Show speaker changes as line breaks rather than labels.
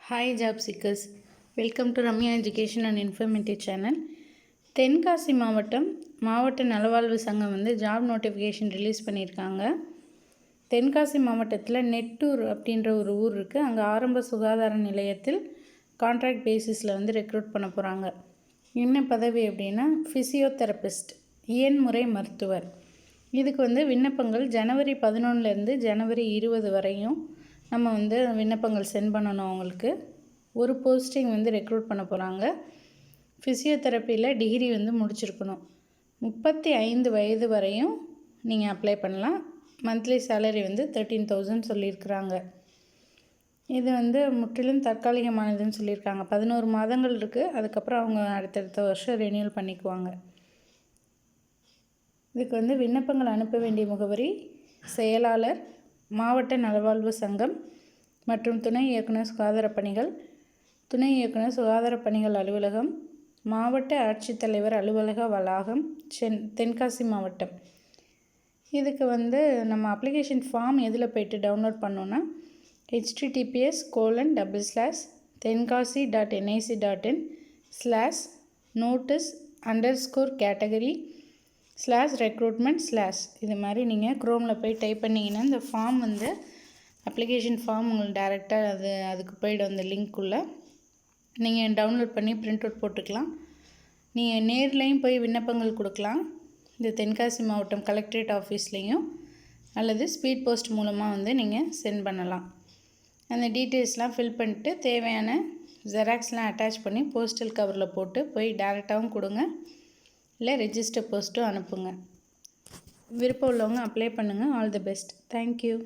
Hi job seekers, welcome to Ramya Education and Informative Channel. Tenkasi மாவட்ட நலவாழ்வு சங்கம் job notification release பண்ணியிருக்காங்க. தென்காசி மாவட்டத்தில் நெட்டூர் அப்படின்ற ஒரு ஊர் இருக்குது. அங்கே ஆரம்ப சுகாதார நிலையத்தில் கான்ட்ராக்ட் பேசிஸில் ரெக்ரூட் பண்ண போகிறாங்க. என்ன பதவி அப்படின்னா ஃபிசியோதெரபிஸ்ட், இயன்முறை மருத்துவர். இதுக்கு விண்ணப்பங்கள் ஜனவரி 11லேருந்து ஜனவரி 20 வரையும் நம்ம விண்ணப்பங்கள் சென்ட் பண்ணணும். அவங்களுக்கு ஒரு போஸ்டிங் ரெக்ரூட் பண்ண போகிறாங்க. ஃபிசியோதெரப்பியில் டிகிரி முடிச்சிருக்கணும். 35 வயது வரையும் நீங்கள் அப்ளை பண்ணலாம். மந்த்லி சேலரி 13,000 சொல்லியிருக்கிறாங்க. இது முற்றிலும் தற்காலிகமானதுன்னு சொல்லியிருக்காங்க. 11 மாதங்கள் இருக்குது. அதுக்கப்புறம் அவங்க அடுத்தடுத்த வருஷம் ரெனியூல் பண்ணிக்குவாங்க. இதுக்கு விண்ணப்பங்கள் அனுப்ப வேண்டிய முகவரி செயலாளர், மாவட்ட நலவாழ்வு சங்கம் மற்றும் துணை இயக்குனர் சுகாதார பணிகள், துணை இயக்குனர் சுகாதார பணிகள் அலுவலகம், மாவட்ட ஆட்சித்தலைவர் அலுவலக வளாகம், தென்காசி மாவட்டம். இதுக்கு நம்ம அப்ளிகேஷன் ஃபார்ம் எதில் போய்ட்டு டவுன்லோட் பண்ணோன்னா https://tenkasi.nic.in/notice_category/recruitment/ இது மாதிரி நீங்கள் க்ரோமில் போய் டைப் பண்ணிங்கன்னா இந்த ஃபார்ம் அப்ளிகேஷன் ஃபார்ம் உங்களுக்கு டேரெக்டாக அதுக்கு போய்டும். அந்த லிங்க்குள்ளே நீங்கள் டவுன்லோட் பண்ணி பிரிண்ட் அவுட் போட்டுக்கலாம். நீங்கள் நேர்லேயும் போய் விண்ணப்பங்கள் கொடுக்கலாம். இந்த தென்காசி மாவட்டம் கலெக்டரேட் ஆஃபீஸ்லேயும் அல்லது ஸ்பீட் போஸ்ட் மூலமாக நீங்கள் சென்ட் பண்ணலாம். அந்த டீட்டெயில்ஸ்லாம் ஃபில் பண்ணிட்டு தேவையான ஜெராக்ஸ்லாம் அட்டாச் பண்ணி போஸ்டல் கவரில் போட்டு போய் டேரெக்டாகவும் கொடுங்க, இல்லை ரெஜிஸ்டர் போஸ்ட்டும் அனுப்புங்க. விருப்பம் உள்ளவங்க அப்ளை பண்ணுங்கள். All the best. தேங்க்யூ.